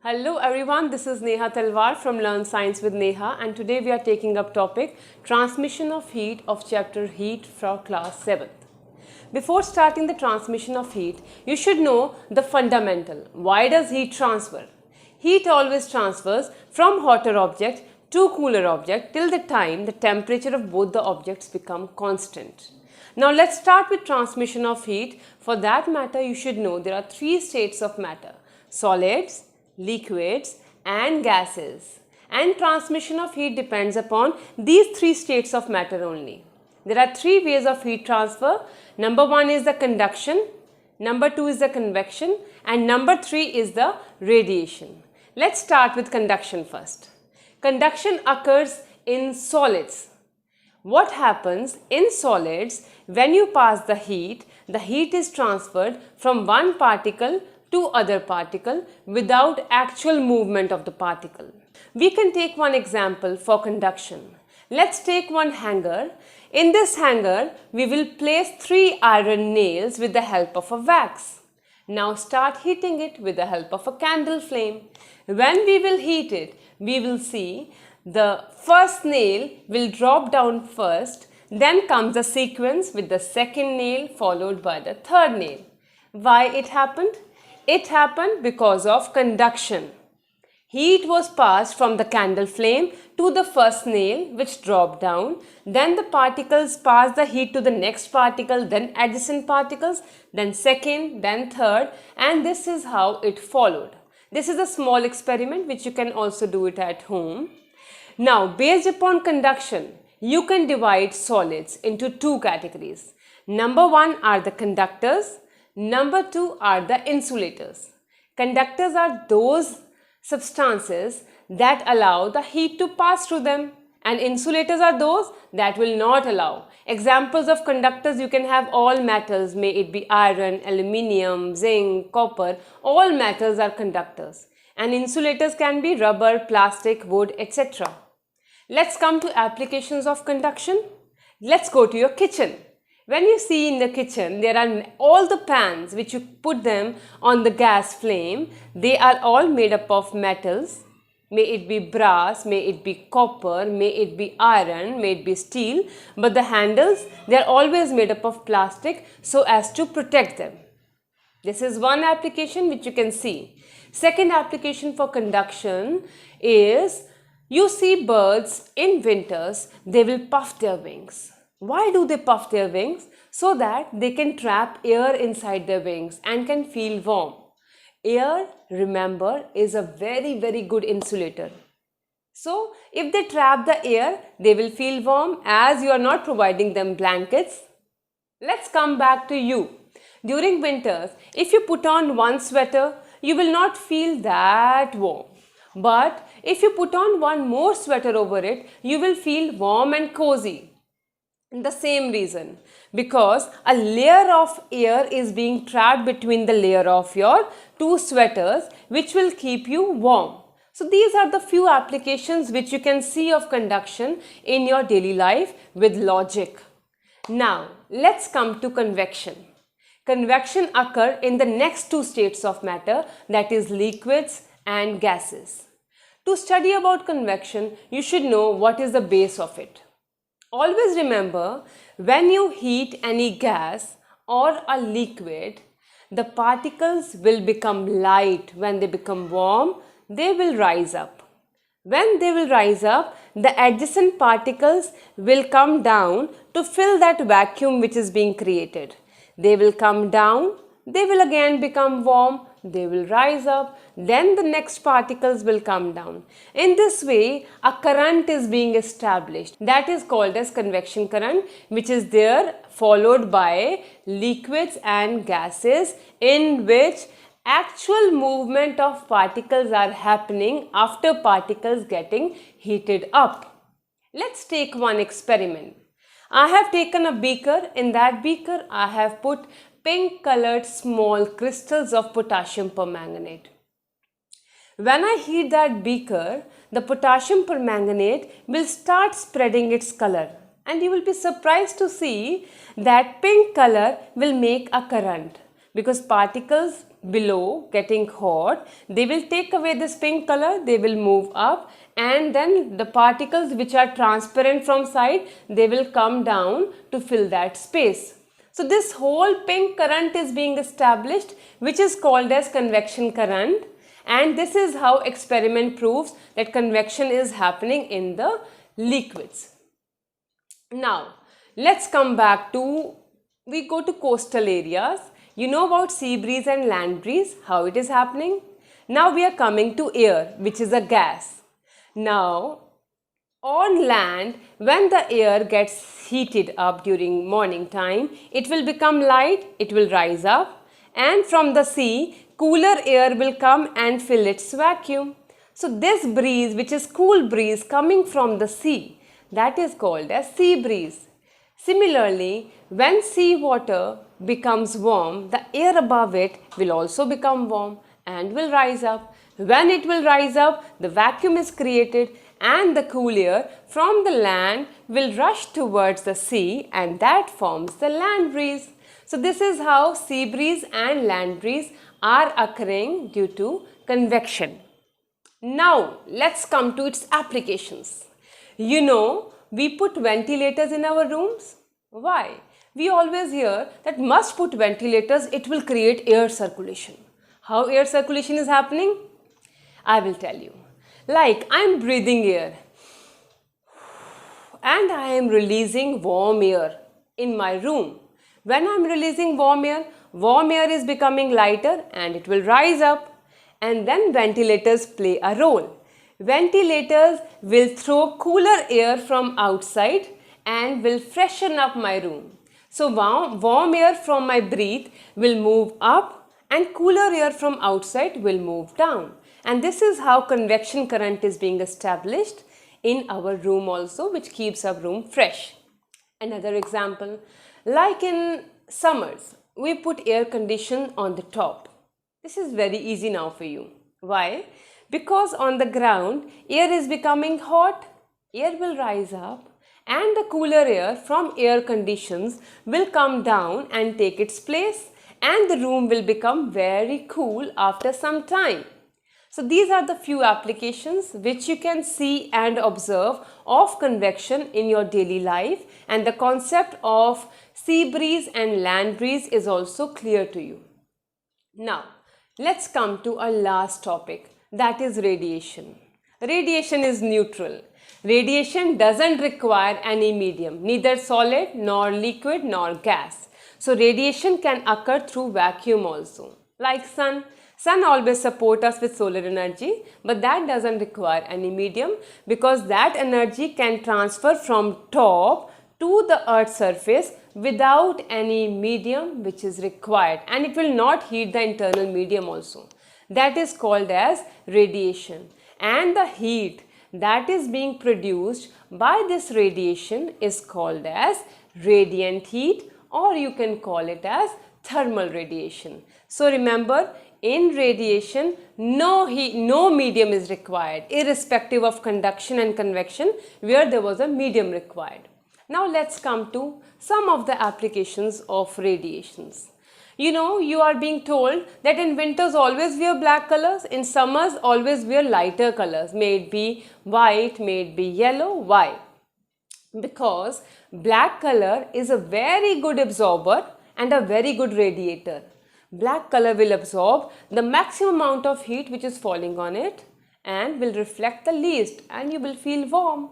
Hello everyone, this is Neha Talwar from Learn Science with Neha, and today we are taking up topic transmission of heat of chapter Heat for class 7th. Before starting the transmission of heat, you should know the fundamental. Why does heat transfer? Heat always transfers from hotter object to cooler object till the time the temperature of both the objects become constant. Now let's start with transmission of heat. For that matter, you should know there are three states of matter: solids, liquids and gases, and transmission of heat depends upon these three states of matter only. There are three ways of heat transfer. Number one is the conduction, number two is the convection, and number three is the radiation. Let's start with conduction first. Conduction occurs in solids. What happens in solids? When you pass the heat is transferred from one particle to other particle without actual movement of the particle. We can take one example for conduction. Let's take one hanger. In this hanger, we will place 3 iron nails with the help of a wax. Now start heating it with the help of a candle flame. When we will heat it, we will see the first nail will drop down first, then comes a sequence with the second nail followed by the third nail. Why it happened? It happened because of conduction. Heat was passed from the candle flame to the first nail which dropped down, then the particles passed the heat to the next particle, then adjacent particles, then second, then third, and this is how it followed. This is a small experiment which you can also do it at home. Now, based upon conduction, you can divide solids into two categories. Number one are the conductors, number two are the insulators. Conductors are those substances that allow the heat to pass through them, and insulators are those that will not allow. Examples of conductors, you can have all metals, may it be iron, aluminium, zinc, copper, all metals are conductors. And insulators can be rubber, plastic, wood, etc. Let's come to applications of conduction. Let's go to your kitchen. When you see in the kitchen, there are all the pans which you put them on the gas flame. They are all made up of metals. May it be brass, may it be copper, may it be iron, may it be steel. But the handles, they are always made up of plastic so as to protect them. This is one application which you can see. Second application for conduction is, you see birds in winters, they will puff their wings. Why do they puff their wings? So that they can trap air inside their wings and can feel warm. Air, remember, is a very good insulator. So, if they trap the air, they will feel warm as you are not providing them blankets. Let's come back to you. During winters, if you put on one sweater, you will not feel that warm. But if you put on one more sweater over it, you will feel warm and cozy. The same reason, because a layer of air is being trapped between the layer of your two sweaters, which will keep you warm. So these are the few applications which you can see of conduction in your daily life with logic. Now let's come to convection. Convection occurs in the next two states of matter, that is liquids and gases. To study about convection, you should know what is the base of it. Always remember, when you heat any gas or a liquid, the particles will become light. When they become warm, they will rise up. When they will rise up, the adjacent particles will come down to fill that vacuum which is being created. They will come down, they will again become warm, they will rise up, then the next particles will come down. In this way, a current is being established. That is called as convection current, which is there followed by liquids and gases, in which actual movement of particles are happening after particles getting heated up. Let's take one experiment. I have taken a beaker. In that beaker, I have put pink colored small crystals of potassium permanganate. When I heat that beaker, the potassium permanganate will start spreading its color, and you will be surprised to see that pink color will make a current because particles below getting hot, they will take away this pink color, they will move up, and then the particles which are transparent from side, they will come down to fill that space. So this whole pink current is being established, which is called as convection current, and this is how experiment proves that convection is happening in the liquids. Now let's come back to, we go to coastal areas. You know about sea breeze and land breeze, how it is happening. Now we are coming to air, which is a gas. Now on land, when the air gets heated up during morning time, it will become light, it will rise up, and from the sea, cooler air will come and fill its vacuum. So this breeze, which is cool breeze coming from the sea, that is called as sea breeze. Similarly, when sea water becomes warm, the air above it will also become warm and will rise up. When it will rise up, the vacuum is created and the cool air from the land will rush towards the sea, and that forms the land breeze. So this is how sea breeze and land breeze are occurring due to convection. Now let's come to its applications. You know, we put ventilators in our rooms. Why? We always hear that must put ventilators, it will create air circulation. How air circulation is happening? I will tell you. Like I am breathing air and I am releasing warm air in my room. When I am releasing warm air is becoming lighter and it will rise up, and then ventilators play a role. Ventilators will throw cooler air from outside and will freshen up my room. So warm air from my breath will move up and cooler air from outside will move down. And this is how convection current is being established in our room also, which keeps our room fresh. Another example, like in summers, we put air condition on the top. This is very easy now for you. Why? Because on the ground, air is becoming hot, air will rise up, and the cooler air from air conditions will come down and take its place, and the room will become very cool after some time. So these are the few applications which you can see and observe of convection in your daily life, and the concept of sea breeze and land breeze is also clear to you. Now let's come to our last topic, that is radiation. Radiation is neutral. Radiation doesn't require any medium, neither solid nor liquid nor gas. So radiation can occur through vacuum also, like sun. Sun always supports us with solar energy, but that doesn't require any medium because that energy can transfer from top to the earth's surface without any medium which is required, and it will not heat the internal medium also. That is called as radiation, and the heat that is being produced by this radiation is called as radiant heat, or you can call it as thermal radiation. So remember, in radiation, no medium is required, irrespective of conduction and convection, where there was a medium required. Now let's come to some of the applications of radiations. You know, you are being told that in winters always wear black colors, in summers always wear lighter colors, may it be white, may it be yellow. Why? Because black color is a very good absorber and a very good radiator. Black color will absorb the maximum amount of heat which is falling on it and will reflect the least, and you will feel warm.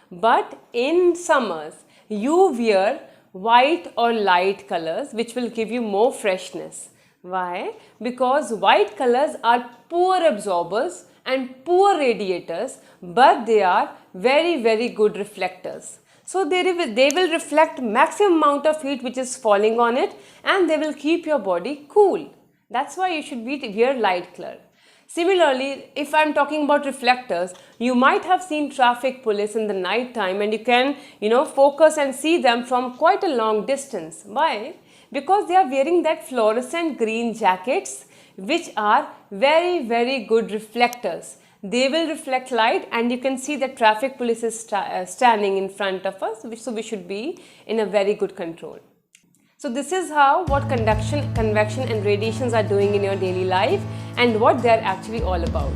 But in summers, you wear white or light colors which will give you more freshness. Why? Because white colors are poor absorbers and poor radiators, but they are very good reflectors. So they will reflect maximum amount of heat which is falling on it, and they will keep your body cool. That's why you should wear light color. Similarly, if I am talking about reflectors, you might have seen traffic police in the night time, and you can focus and see them from quite a long distance. Why? Because they are wearing that fluorescent green jackets which are very good reflectors. They will reflect light, and you can see the traffic police is standing in front of us, so we should be in a very good control. So this is how what conduction, convection and radiations are doing in your daily life and what they are actually all about.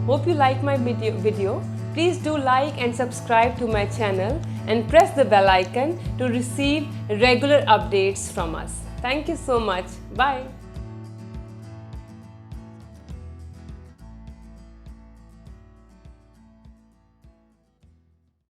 Hope you like my video. Please do like and subscribe to my channel and press the bell icon to receive regular updates from us. Thank you so much. Bye.